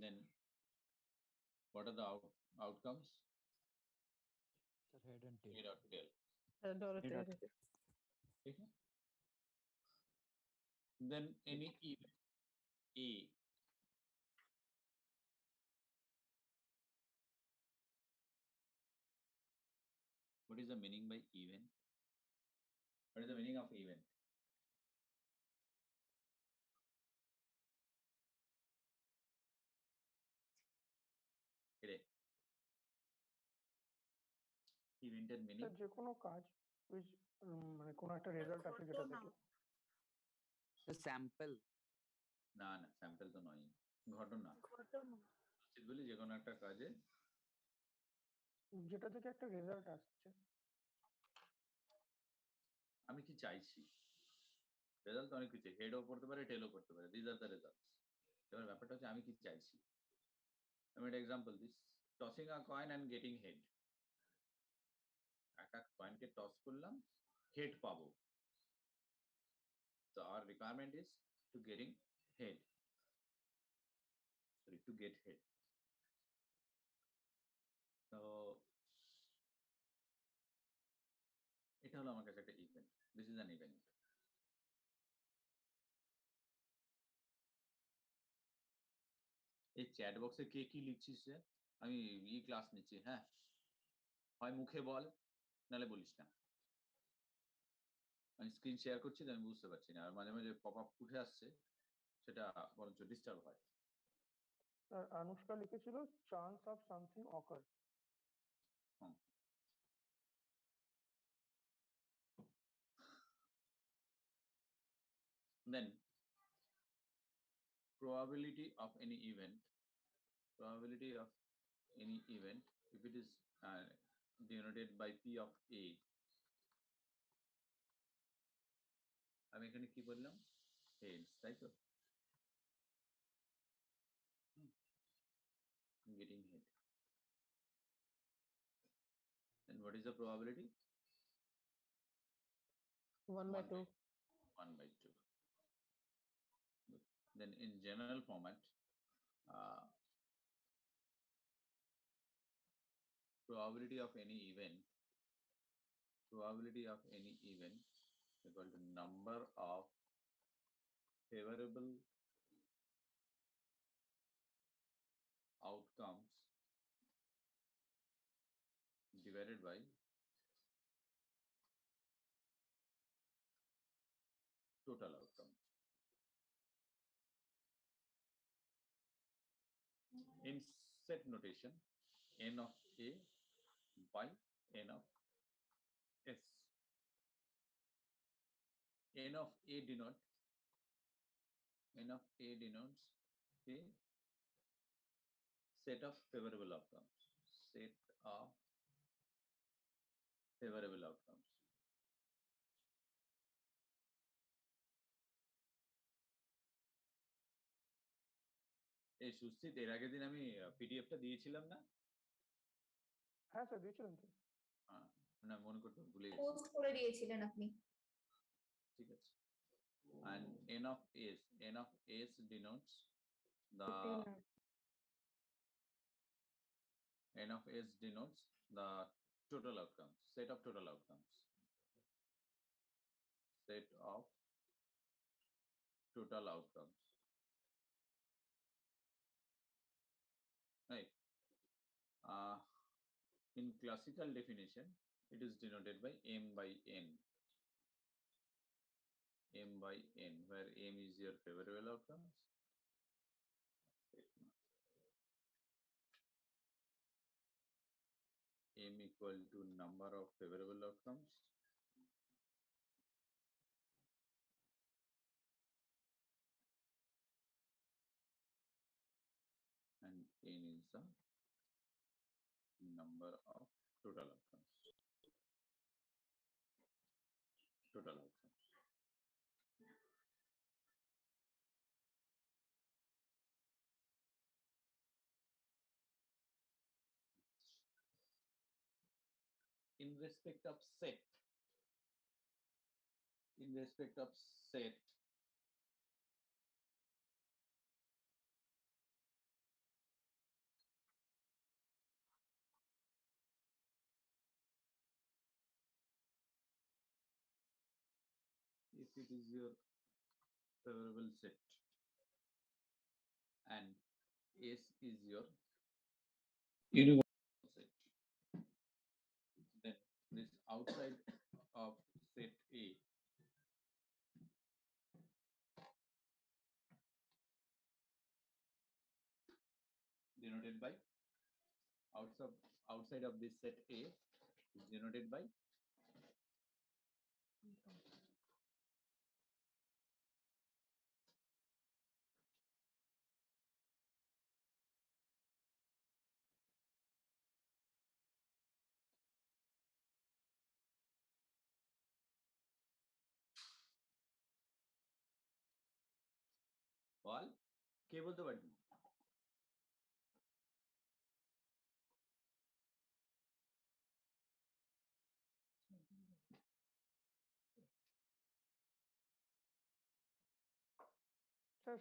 Then what are the outcomes? Sir, head and tail. Head or tail. Head or tail. ठीक है? Then any event A what is the meaning by event? What is the meaning of event? ইভেন্টের meaning যে কোনো কাজ মানে কোনো একটা result আছে যেটা থেকে স্যাম্পল না না স্যাম্পল তো নয় ঘটনা বলি যে কোনো একটা কাজে যেটা থেকে একটা রেজাল্ট আসছে আমি কি চাইছি রেজাল্ট তো অনেক কিছু হেডও করতে পারে টেলও করতে পারে দিস আর দ্য রেজাল্টস এবার ব্যাপারটা হচ্ছে আমি কি চাইছি আমি একটা example this tossing a coin and getting head একটা কয়েনকে টস করলাম হেড পাবো so our requirement is to getting head sorry to get head so এটা হলো আমার কাছে একটা event this is an event এই চ্যাট বক্সে কে কি লিখছিস রে আমি ক্লাস নিচ্ছি হ্যাঁ হয় মুখে বল নালে বলিস না আমি স্ক্রিন শেয়ার করছি আমি বুঝতে পারছি না আর মাঝে মাঝে পপ আপ উঠে আসছে সেটা বরঞ্চ ডিস্টার্ব হয় আনুষ্কা লিখেছিল chance of something ochre then probability of any event if it is denoted by p of a আমি এখানে কি বললাম heads তাই তো getting head then what is the probability 1/2 1/2 then in general format probability of any event equal to number of favorable outcomes divided by total outcomes. In set notation, n of a by n of s. n of a denotes a set of favorable outcomes. এই সুস্থিত এর আগের দিন আমি পিডিএফটা দিয়েছিলাম না হ্যাঁ sir দিয়েছিলেন তো না মনে করতে ভুলে গেছি পোস্ট করে দিয়েছিলেন আপনি ঠিক আছে and n of s denotes the the total outcomes set of total outcomes right in classical definition it is denoted by m by n where m is your favorable outcomes m equal to number of favorable outcomes and n is the number of total outcomes in respect of set if it is your favorable set and S is your universal set, then this outside of set A denoted by outside of this set A is denoted by বল কে বলতে পারবি? Sir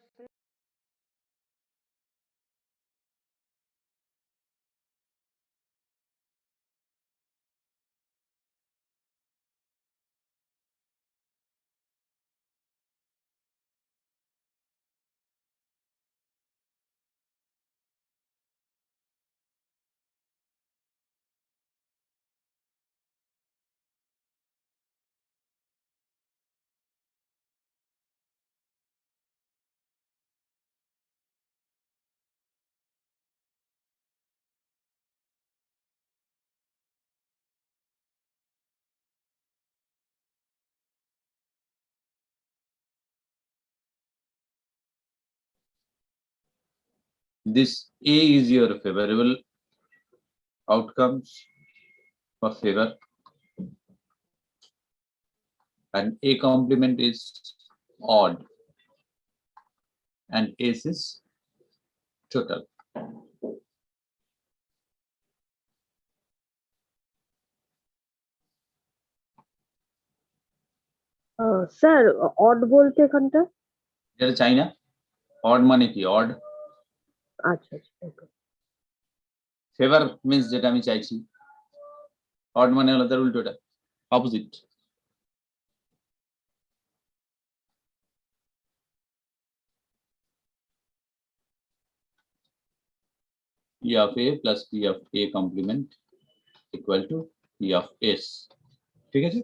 This A is your favorable outcomes or favor, and A complement is odd, and S is total. Sir odd বলতে এখানটা যেটা চাই না, odd মানে কি? odd আচ্ছা আচ্ছা okay. favor means যেটা আমি চাইছি, odd মানে হলো তার উল্টোটা, opposite. P of A plus P of A complement equal to P of S. ঠিক আছে?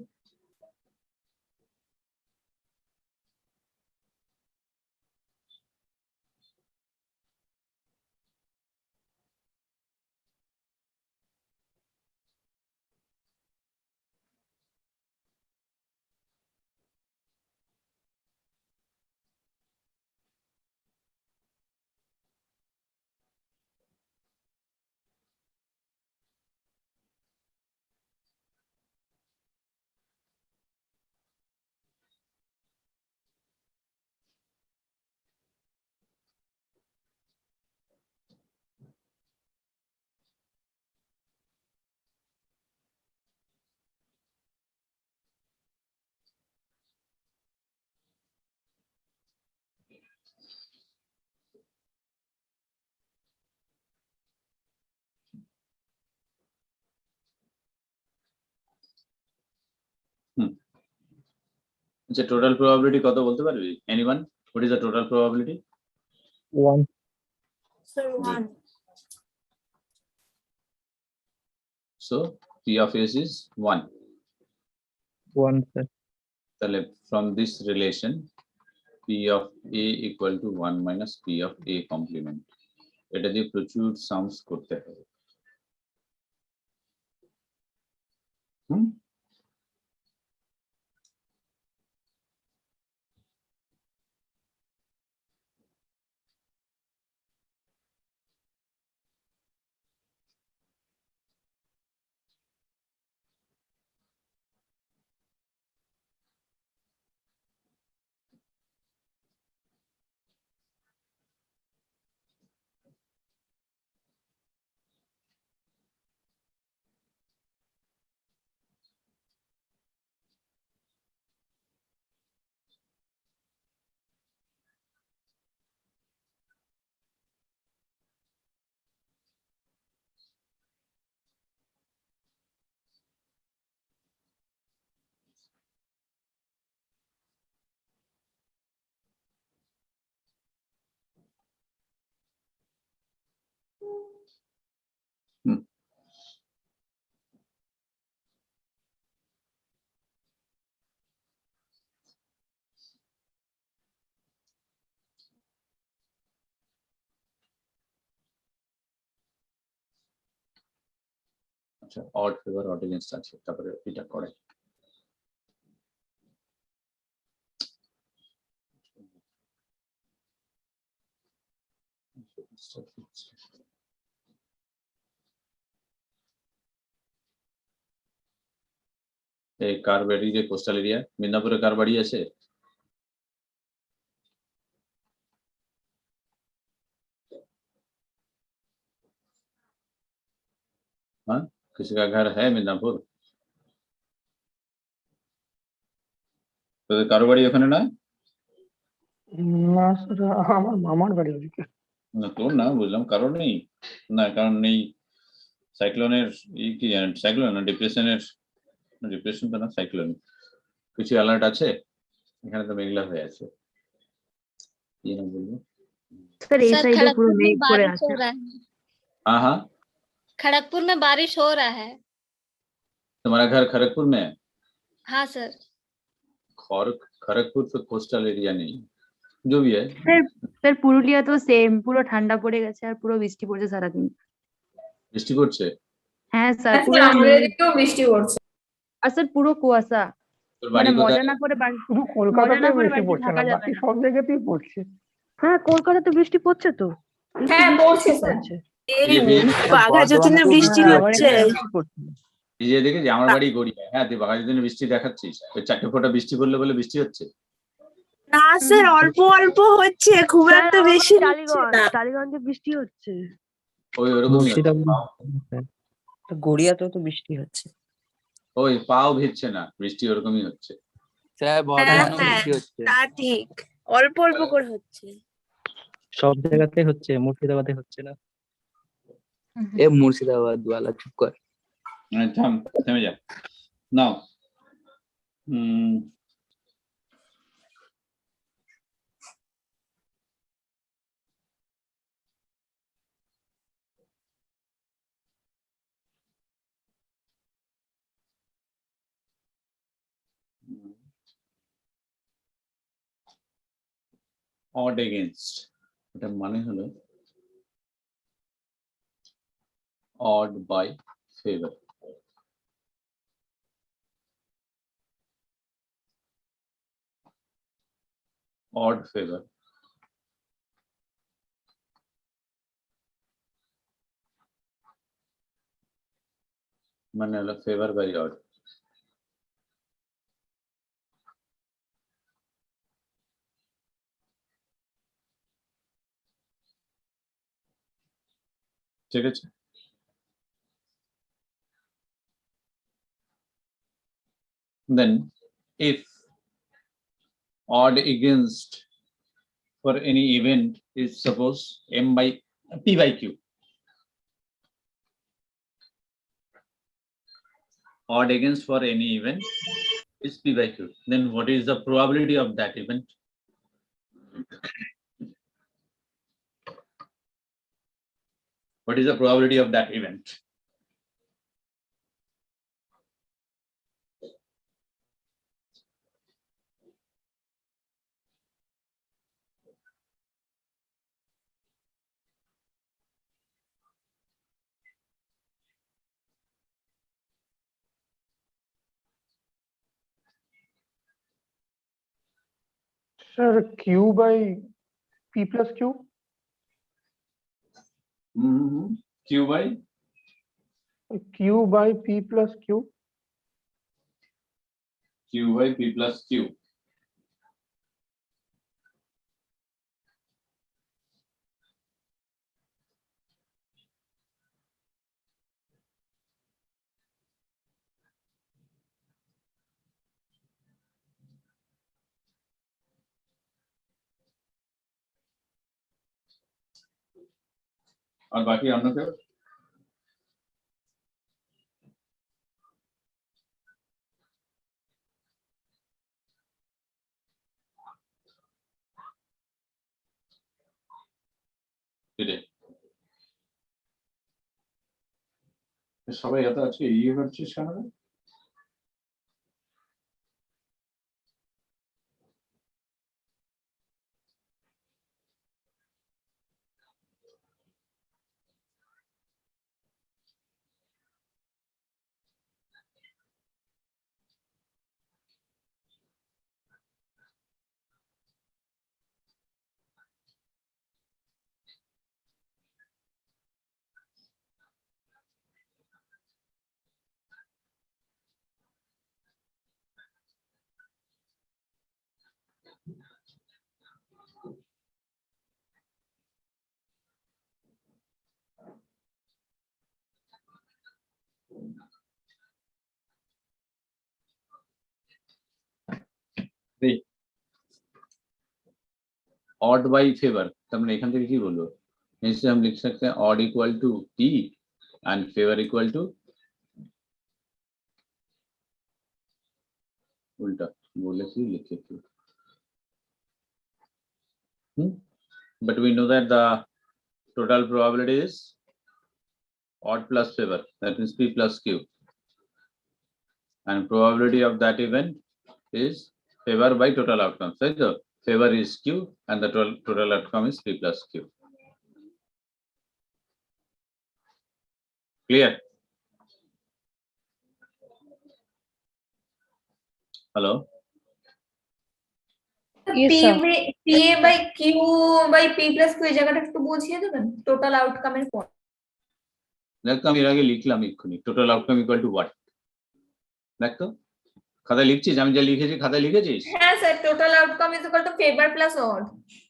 আচ্ছা, total probability কত বলতে পারবি? Anyone? What is the total probability? 1. Sir, Good. 1. So P of S is 1. 1, sir. তাহলে from this relation P of A equal to 1 minus P of A complement. এটা দিয়ে প্রচুর সামস করতে হবে। আচ্ছা, অড ফেভার অড এগেইনস্ট আছে, তারপরে এটা করে এই কার বাড়ি যে কোস্টাল এরিয়া, মিদনাপুরে কার বাড়ি আছে? हाँ, किसी का घर है मिदनापुर? তোদের কারো বাড়ি ওখানে না? না স্যার, আমার মামার বাড়ি ওদিকে। না তোর না, বুঝলাম কারো নেই না, কারণ নেই সাইক্লোনের কি জানেন, সাইক্লোন না ডিপ্রেশনের, ডিপ্রেশন তো না, সাইক্লোন কিছু অ্যালার্ট আছে এখানে তো মেঘলা হয়ে আছে, কি না বলবো। স্যার এই सर সাইডে পুরো खड़गपुर में মেঘ করে बारिश আছে। हो रहा है। हाँ हाँ, खड़गपुर में बारिश हो रहा है। तुम्हारा घर खड़गपुर में है? हाँ सर। खड़गपुर तो कोस्टल एरिया नहीं, जो भी है। স্যার স্যার পুরুলিয়া তো সেম, পুরো ঠান্ডা পড়ে গেছে আর পুরো বৃষ্টি পড়ছে সারাদিন। বৃষ্টি পড়ছে? হ্যাঁ স্যার, আচ্ছা, পুরো আমাদের এদিকেও বৃষ্টি পড়ছে। আর স্যার পুরো কুয়াশা, তোর মানে বাড়ি মজা কোথায়? না করে শুধু মজা কলকাতাতে না করে বৃষ্টি বাড়িতে পড়ছে না, থাকা যাবে বাকি না। সব জায়গাতেই পড়ছে। হ্যাঁ, কলকাতাতে বৃষ্টি পড়ছে তো। হ্যাঁ, পড়ছে স্যার। পড়ছে। এই এই যে বাঘা যতীনে বৃষ্টি হচ্ছে। এই যে দেখে যে আমার বাড়ি গড়িয়া, হ্যাঁ তুই বাঘাযতীনে বৃষ্টি দেখাচ্ছিস, ওই 4 ফোঁটা বৃষ্টি পড়লে বলে বৃষ্টি হচ্ছে? না স্যার, অল্প অল্প হচ্ছে, খুব স্যার, একটা আমার বেশি বাড়ি হচ্ছে টালিগঞ্জ, না। টালিগঞ্জে বৃষ্টি হচ্ছে। ওই ওরকমই হচ্ছে, গড়িয়াতেও তো বৃষ্টি হচ্ছে। ওই পাও ভিজছে না, বৃষ্টি ওরকমই হচ্ছে। স্যার হ্যাঁ, বর্ধমানেও হ্যাঁ, বৃষ্টি হচ্ছে। তা ঠিক, অল্প অল্প করে হচ্ছে। সব জায়গাতে হচ্ছে, মুর্শিদাবাদে হচ্ছে না। এ মুর্শিদাবাদ ওয়ালা চুপ কর। থাম, থেমে যা। নাও অড এগেইনস্ট, এটা মানে হলো odd by favour. Odd favour মানে হলো ফেভার বাই অড। ঠিক আছে, then if odd against for any event is suppose m by p by q, odd against for any event is p by q, then what is the probability of that event? What is the probability of that event? Sir Q by P plus Q. q by Q by P plus Q. q by p plus q. और बाकी हम लोग সবাই এত আছে ইয়ে করছিস কেন রে? ऑड बाई फेवर, তার মানে এখান থেকে কি বলবো, নিশ্চয়ই हम लिख सकते हैं odd equal to P and favour equal to उल्टा बोले थे लिखे थे। But we know that the total probability is odd plus favor, that means P plus Q, and probability of that event is favor by total outcome. So the favor is Q and the total outcome is P plus Q. Clear? Hello? Yes, P sir. এ by Q by P plus Q এই জায়গাটা একটু বুঝিয়ে দেবেন total আউটকামের পর। দেখো আমি এর আগে লিখলাম এক্ষুনি total outcome equal to what, দেখো খাতায় লিখছিস, আমি যা লিখেছি খাতায় লিখেছিস? হ্যাঁ স্যার, total outcome is equal to favour plus odd.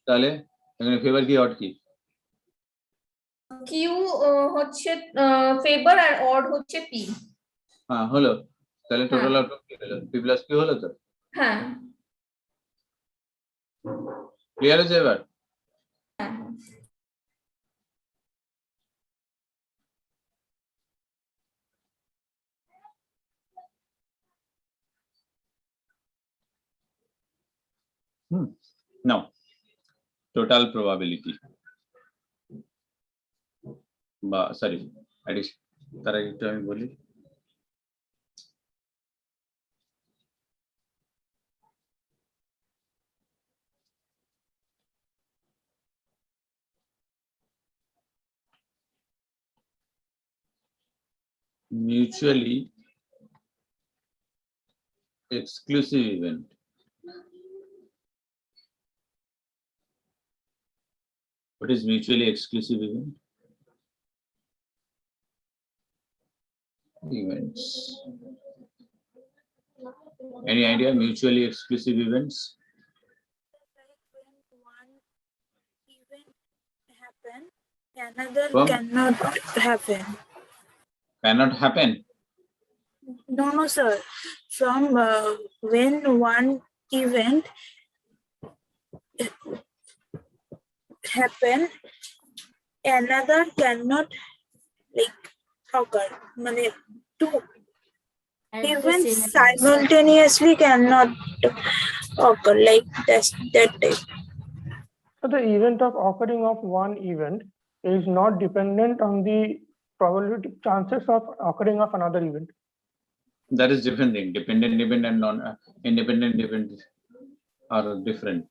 তাহলে এখানে ফেভার কি অড কি? কিউ হচ্ছে ফেভার আর অড হচ্ছে পি। হ্যাঁ হলো, তাহলে টোটাল আউটকাম কি হলো? পি প্লাস কিউ হলো তো? হ্যাঁ ক্লিয়ার আছে এবার? Now, total probability. Sorry, addition. তার আগে একটু আমি বলি। Mutually exclusive event. What is mutually exclusive event? Events. Any idea mutually exclusive events? one event happen, another From? cannot happen. Cannot happen. No, sir. From when one event happen, another cannot like occur. মানে two events simultaneously cannot occur like that type. So the event of occurring of one event is not dependent on the probability chances of occurring of another event. That is different thing. Dependent event and non-independent event are different.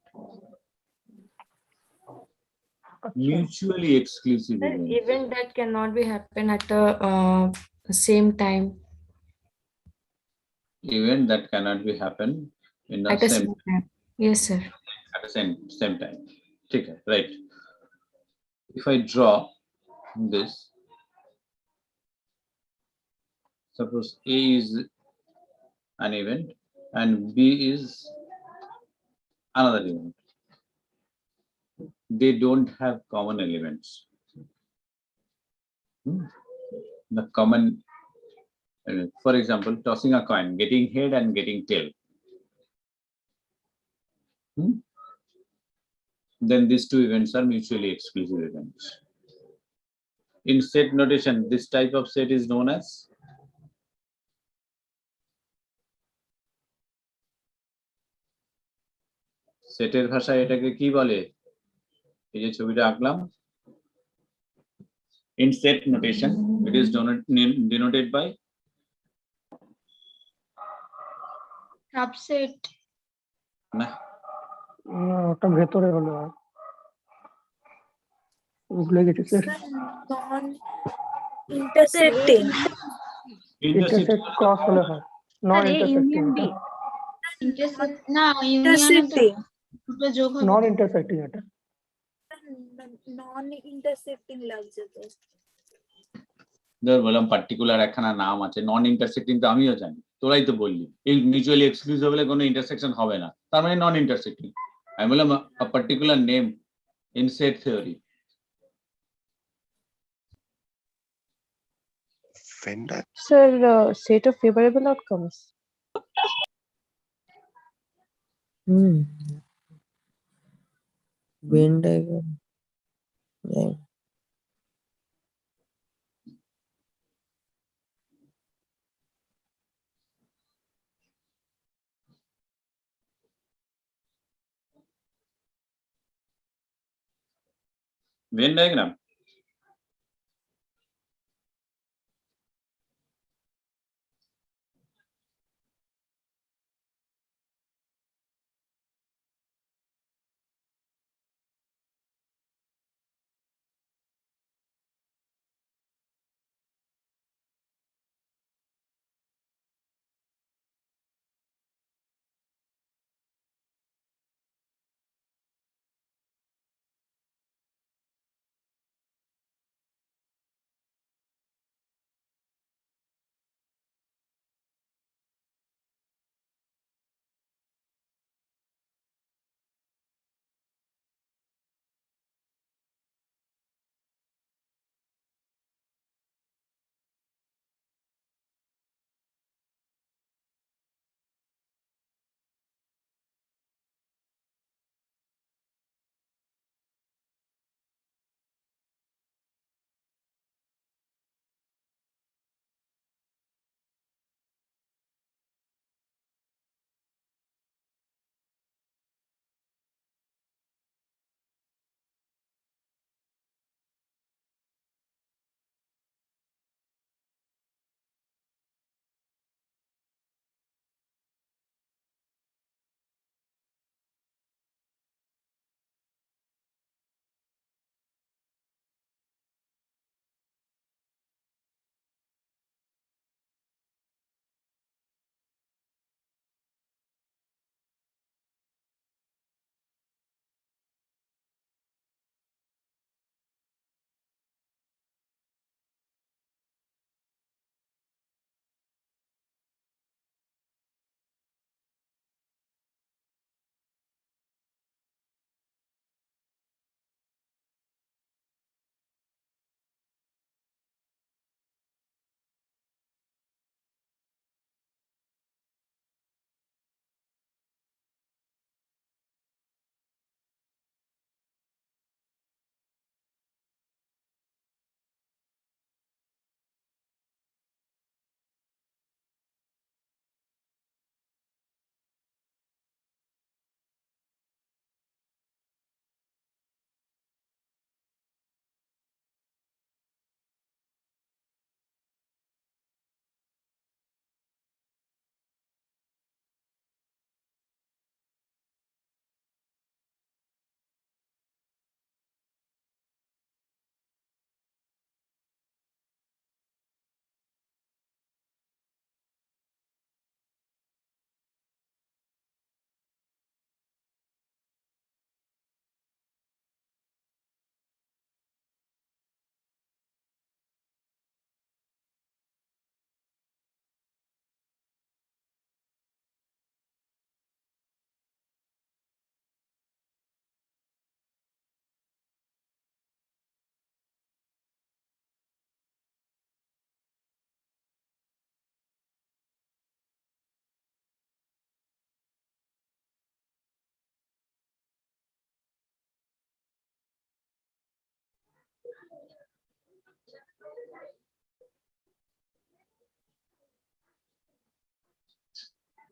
Mutually exclusive An event. event that cannot be happen at the same time. Event that cannot be happen in the At the same same time. Yes, sir. at the same time. Okay, right. If I draw this, suppose A is an event and B is another event. They don't have common elements. The common, for example, tossing a coin, getting head and getting tail. Then these two events are mutually exclusive events. In set notation, this type of set is known as সেটের ভাষায় এটাকে কি বলে? এই যে ছবিটা আঁকলাম, in set notation it is denoted by Subset. না ওটা ভেতরে হলো আর ভুলে গেছি স্যার। Intersecting. ইন্টারসেক্ট ক্রস হলে হয়, নন আরে ইন্টারসেক্টিং। ইউনিয়ন বি ইন্টারসেক্ট না Intersecting. দুটো যোগ হবে। নন ইন্টারসেক্টিং এটা। নন ইন্টারসেক্টিং লাগছে তো। ধর বললাম পার্টিকুলার একখানা নাম আছে, নন ইন্টারসেক্টিং তো আমিও জানি, তোরাই তো বললি এই মিউচুয়ালি এক্সক্লুসিভ হলে কোনো ইন্টারসেকশন হবে না, তার মানে নন ইন্টারসেক্টিং। আমি বললাম a particular name in set theory. Sir, set of favorable outcomes. Venn diagram. Yeah. Venn diagram.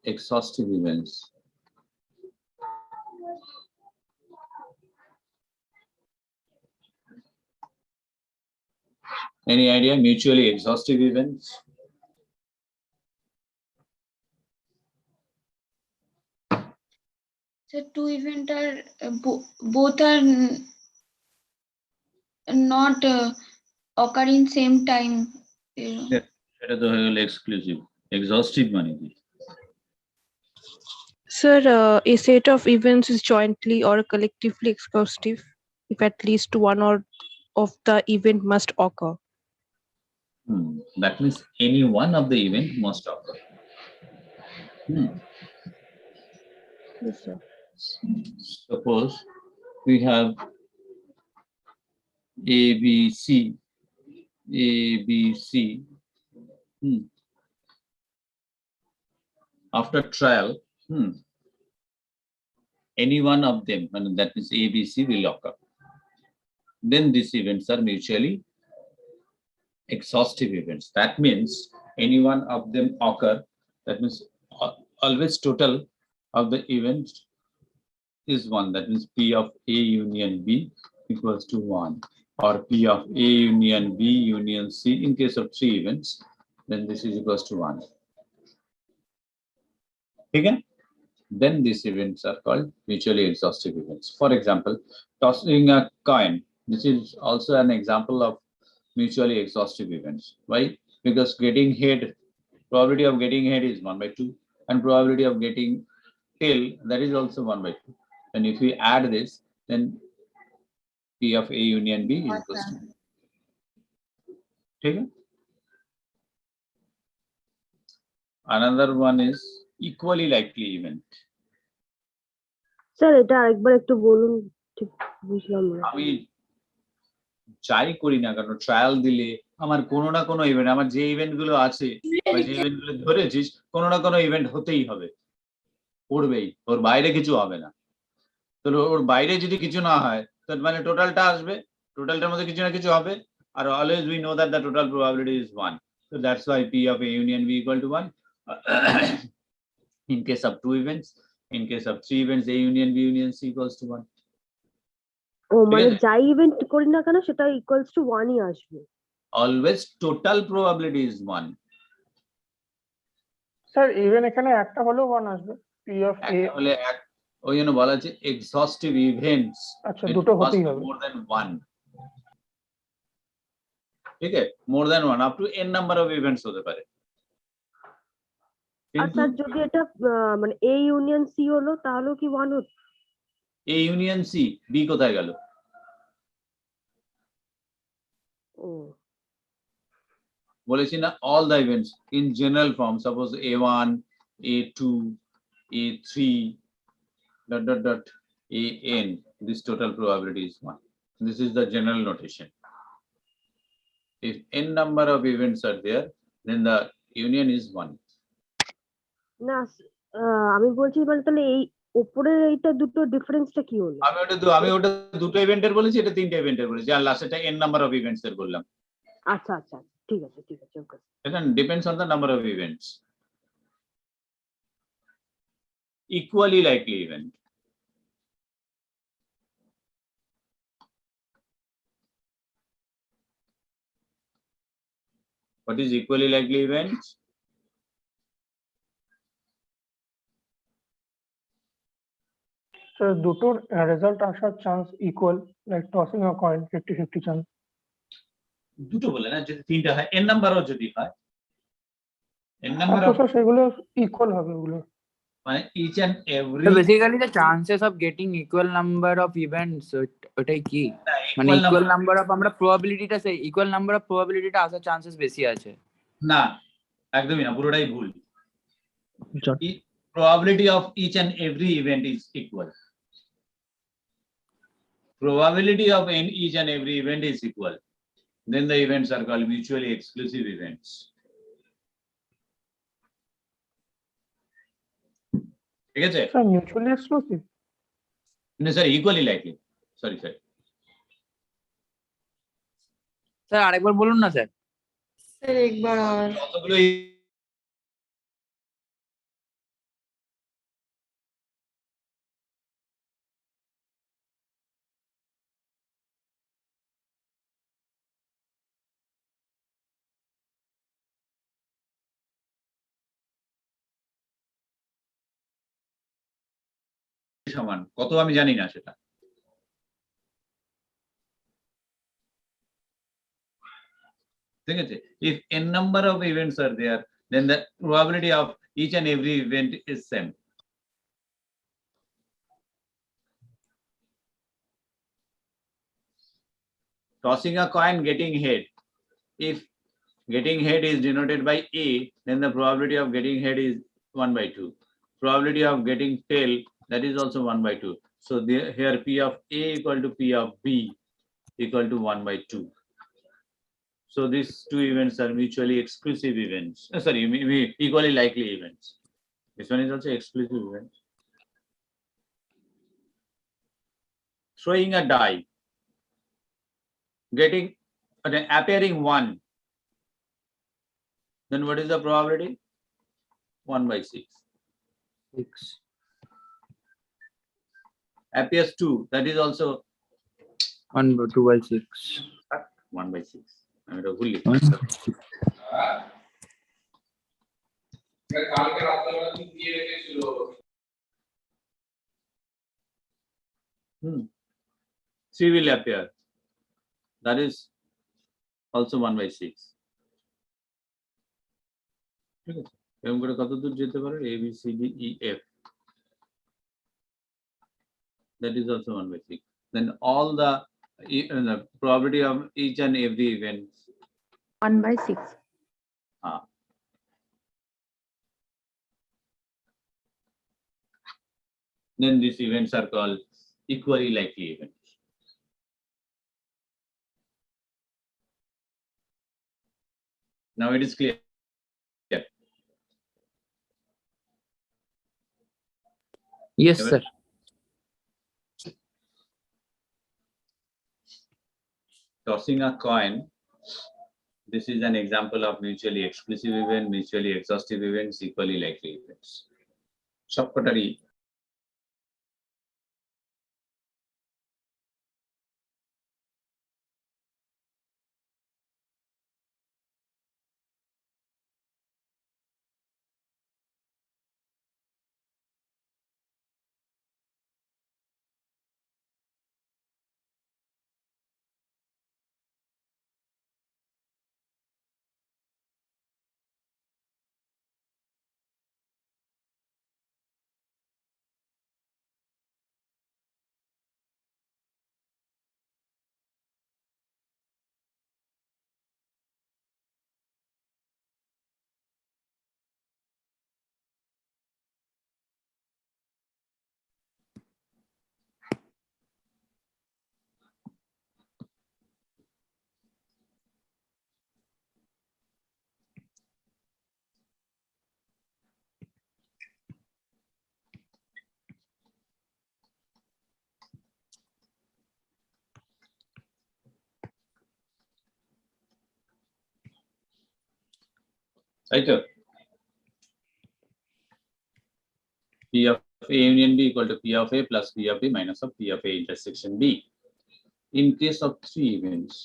Exhaustive events. Any idea? Mutually exhaustive events? So two events are both are not occurring same time. এটা তো হয়ে গেল exclusive. Exhaustive মানে কি? Sir, a set of events is jointly or collectively exhaustive if at least one or of the event must occur. That means any one of the event must occur. Yes, sir. Suppose we have A, B, C, A, B, C. After trial, any one of them, and that means A, B, C will occur. Then these events are mutually exhaustive events. That means any one of them occur. That means always total of the events is 1. That means P of A union B equals to 1, or P of A union B union C. In case of 3 events, then this is equals to 1. Okay? Then these events are called mutually exhaustive events. For example, tossing a coin. This is also an example of mutually exhaustive events. Why? Because getting head, probability of getting head is 1/2, and probability of getting tail, that is also 1/2. And if we add this, then P of A union B is equals to 1. Okay? Another one is equally likely event. Sir এটা আরেকবার একটু বলুন, ঠিক বুঝলাম না। আমি যাই করি না কারণ ট্রায়াল দিলে আমার কোনো না কোনো ইভেন্ট, আমার যে ইভেন্ট গুলো আছে বা যে ইভেন্ট গুলো ধরেছিস, কোনো না কোনো ইভেন্ট হতেই হবে, পড়বেই, ওর বাইরে কিছু হবে না। তো ওর বাইরে যদি কিছু না হয়, তার মানে টোটালটা আসবে, টোটালটার মধ্যে কিছু না কিছু হবে, আর always we know that the total probability is 1. So that's why P of A union B equal to 1. In case of 2 events, in case of 3 events, A union B union C equals to 1. ও মানে যাই event করি না কেন সেটা equals to 1ই আসবে। Always total probability is 1. Sir even এখানে একটা হলেও 1 আসবে। P of A একটা হলে এক, ওই জন্য বলা আছে এক্সহস্টিভ ইভেন্টস। আচ্ছা, দুটো হতেই হবে। More than 1. ঠিক আছে, more than 1 up to n number of events হতে পারে। আর স্যার যদি এটা মানে A ইউনিয়ন C হলো তাহলেও কি 1 হতো? A union C, B কোথায় গেল? ও বলেছি না, all the events in general form, suppose A1, A2, A3 dot dot dot AN, this total probability is 1. This is the general notation. If n number of events are there, then the union is 1. না আমি বলছি মানে তাহলে এই উপরের এইটা দুটো ডিফারেন্সটা কি হলো? আমি ওটা দুটো ইভেন্টের বলেছি, এটা তিনটা ইভেন্টের বলেছি, আর লাস্টেটা n number of events এর বললাম। আচ্ছা আচ্ছা ঠিক আছে ওকে। It depends on the number of events. Equally likely event. What is equally likely event? So দুটোর রেজাল্ট আসার চান্স ইকুয়াল, লাইক টসিং আ কয়েন 50-50 চান্স। দুটো বলে না, যদি তিনটা হয়, n নাম্বারও যদি হয়, n number of, সেগুলো ইকুয়াল হবে ওগুলো। মানে each and every, So basically the chances of getting equal number of events, ওটাই কি মানে equal number of, আমরা প্রবাবিলিটিটা সেই equal number of probabilityটা আসার চান্সেস বেশি আছে। না একদমই না, পুরোটাই ভুল। জন। Probability of each and every event is equal. Probability of each and every event is equal. Then the events are called mutually exclusive events. ঠিক আছে? Sir mutually exclusive? No sir, equally likely. Sorry sir. Sir আরেকবার বলুন না sir. Sir একবার আর কতগুলো সমান, কত আমি জানি না সেটা। ঠিক আছে? If n number of events are there, then the probability of each and every event is same. Tossing a coin, getting head. If getting head is denoted by A, then the probability of getting head is 1/2. Probability of getting tail, that is also 1/2. So here P of A equal to P of B equal to 1/2. So these two events are mutually exclusive events. Sorry, equally likely events. This one is also exclusive event. throwing a die, getting appearing 1, then what is the probability? 1/6. 6. Appears 2, that is also 2/6. 1/6. I mean, fully. C will appear. That is also 1/6. ঠিক আছে, এরকম করে কত দূর যেতে পারে? A B C D E F. That is also 1/6. Then all the probability of each and every event. 1/6. Then these events are called equally likely events. Now it is clear. Yes, sir. Tossing a coin. This is an example of mutually exclusive event, mutually exhaustive events, equally likely events. Subcategory. Right. P of A union B equal to P of A plus P of B minus of P of A intersection B. In case of 3 events,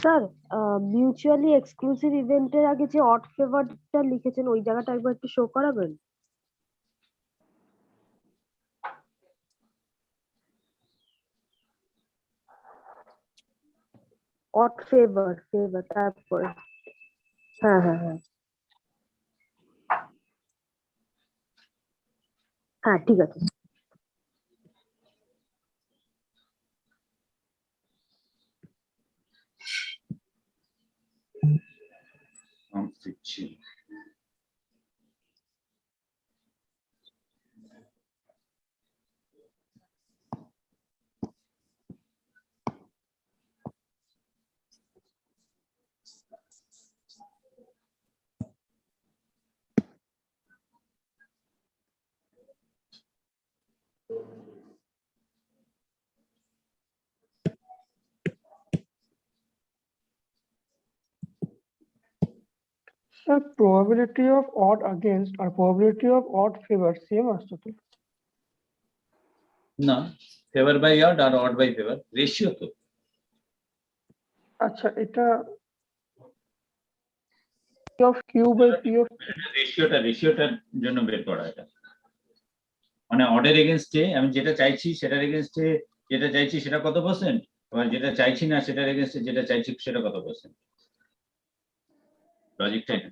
sir mutually exclusive ইভেন্টের আগে যে odd ফেভারটা লিখেছেন ওই জায়গাটা একবার একটু show করাবেন। Odd favour তারপর হ্যাঁ হ্যাঁ হ্যাঁ হ্যাঁ ঠিক আছে। I'm switching. Sir, probability of odd against or probability of odd favor same আসছে তো। না, ফেভার বাই অড আর অড বাই ফেভার রেশিও তো। আচ্ছা, এটা P of Q by P of রেশিওটার জন্য বের করা এটা। মানে অর্ডার এগেইনস্টে আমি যেটা চাইছি সেটার এগেইনস্টে যেটা চাইছি সেটা কত পার্সেন্ট, আর যেটা চাইছি না সেটার এগেইনস্টে যেটা চাইছি সেটা কত পার্সেন্ট। লজিকটা এটা,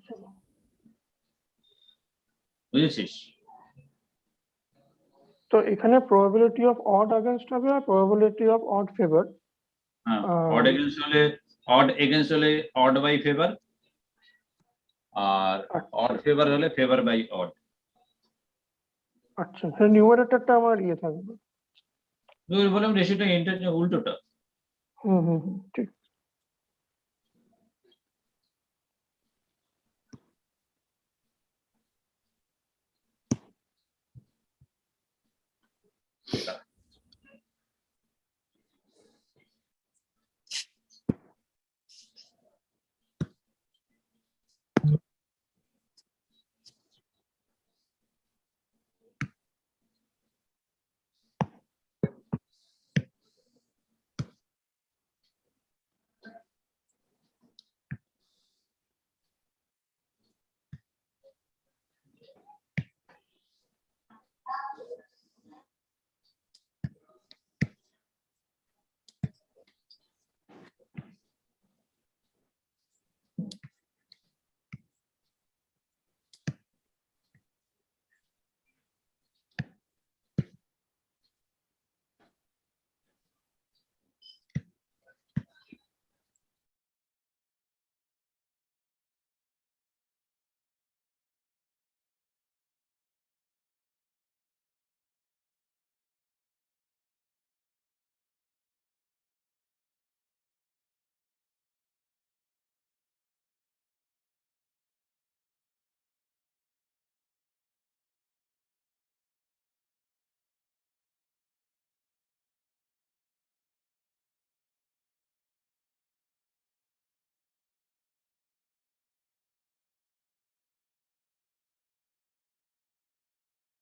বুঝেছিস? তো এখানে probability of odd against হবে আর probability of odd favor। হ্যাঁ, অড এগেইনস্ট হলে অড বাই ফেভার, আর অড ফেভার হলে ফেভার বাই অড। আচ্ছা, নিউমারেটরটা আমার ইয়ে থাকবে। বললাম রেশিওটা উল্টোটা। ঠিক।